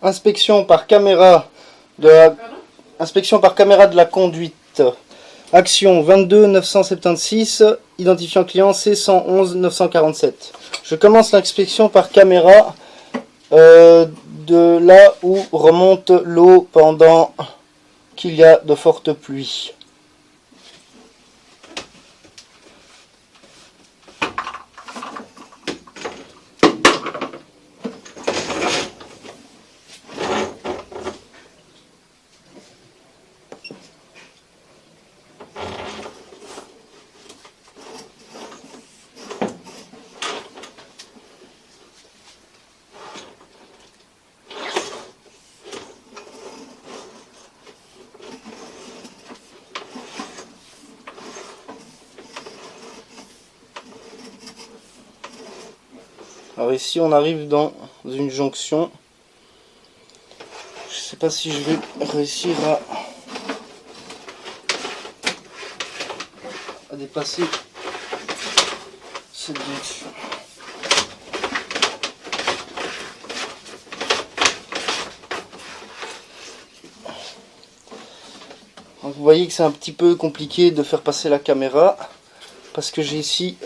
inspection par caméra de la, inspection par caméra de la conduite. Action 22 976, identifiant client C111 947. Je commence l'inspection par caméra de là où remonte l'eau pendant qu'il y a de fortes pluies. Alors ici on arrive dans une jonction. Je sais pas si je vais réussir à dépasser cette jonction. Donc vous voyez que c'est un petit peu compliqué de faire passer la caméra parce que j'ai ici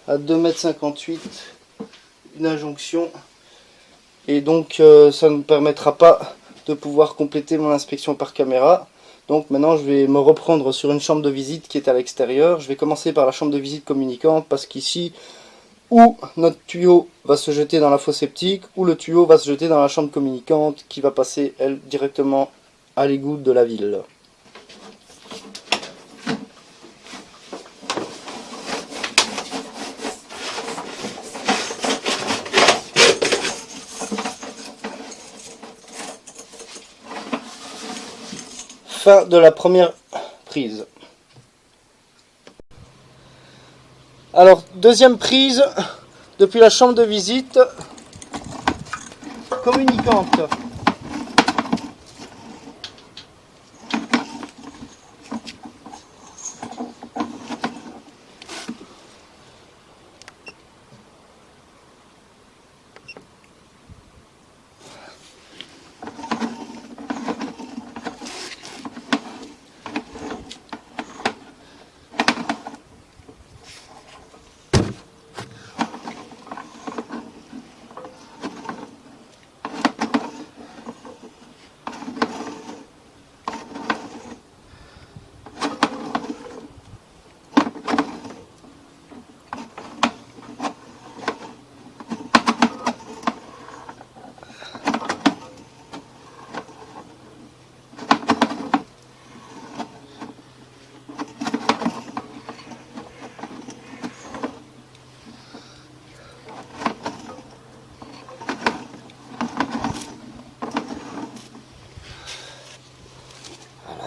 à 2,58 m une injonction et donc ça ne me permettra pas de pouvoir compléter mon inspection par caméra. Donc maintenant je vais me reprendre sur une chambre de visite qui est à l'extérieur. Je vais commencer par la chambre de visite communicante parce qu'ici où notre tuyau va se jeter dans la fosse septique ou le tuyau va se jeter dans la chambre communicante qui va passer elle directement à l'égout de la ville. Fin de la première prise. Alors, deuxième prise, depuis la chambre de visite communicante.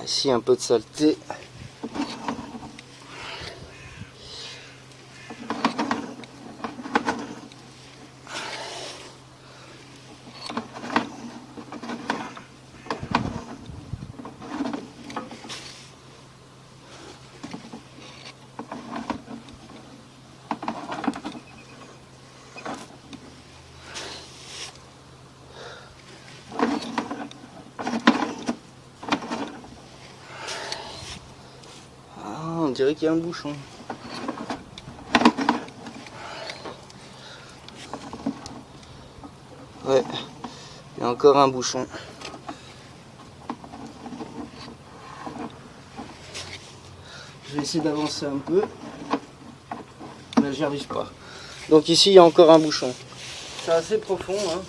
Ici un peu de saleté. On dirait qu'il y a un bouchon. Ouais, il y a encore un bouchon. Je vais essayer d'avancer un peu, mais j'y arrive pas. Donc ici, il y a encore un bouchon. C'est assez profond, hein.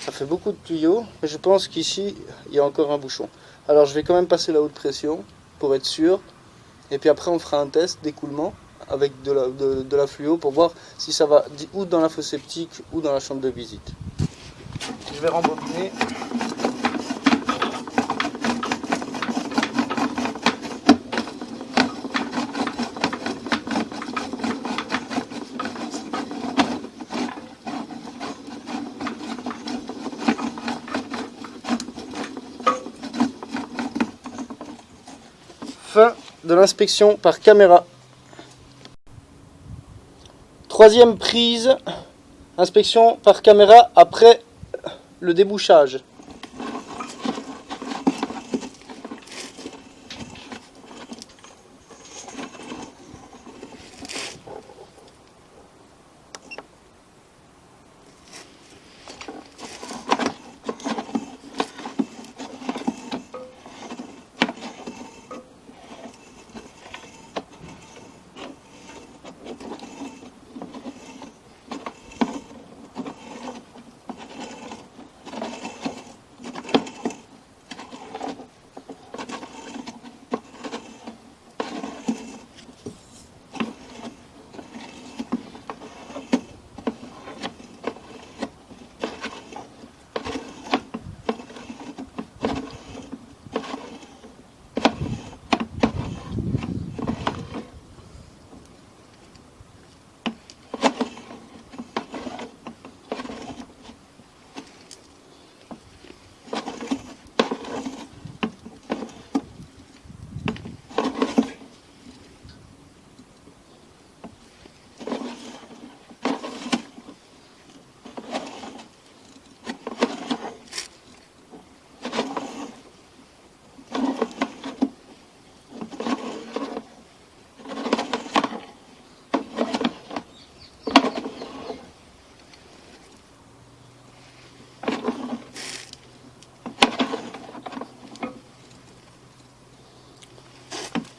Ça fait beaucoup de tuyaux, mais je pense qu'ici, il y a encore un bouchon. Alors je vais quand même passer la haute pression pour être sûr. Et puis après on fera un test d'écoulement avec de la fluo pour voir si ça va ou dans la fosse septique ou dans la chambre de visite. Je vais rembobiner. Fin de l'inspection par caméra. Troisième prise, inspection par caméra après le débouchage.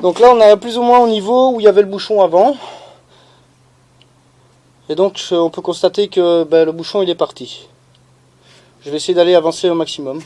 Donc là on est plus ou moins au niveau où il y avait le bouchon avant. Et donc on peut constater que le bouchon il est parti. Je vais essayer d'aller avancer au maximum.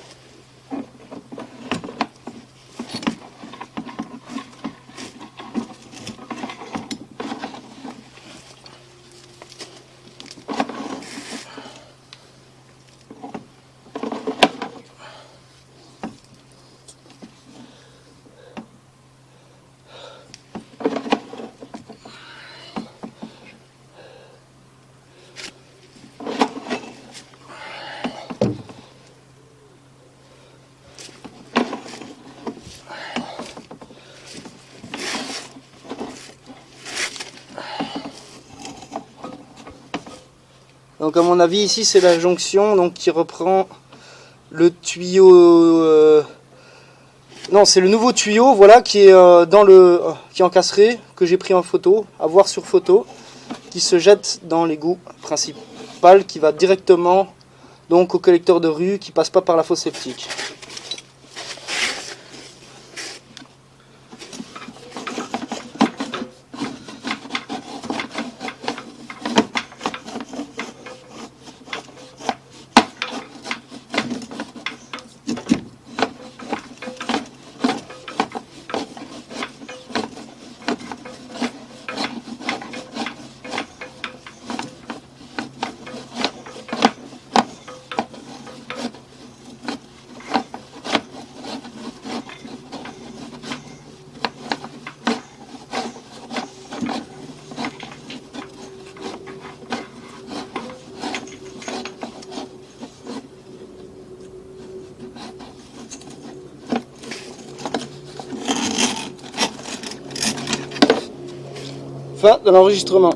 Donc à mon avis ici c'est la jonction donc, qui reprend le tuyau... Non, c'est le nouveau tuyau voilà, qui est qui est encastré, que j'ai pris en photo, à voir sur photo, qui se jette dans l'égout principal qui va directement donc, au collecteur de rue qui passe pas par la fosse septique. Fin de l'enregistrement.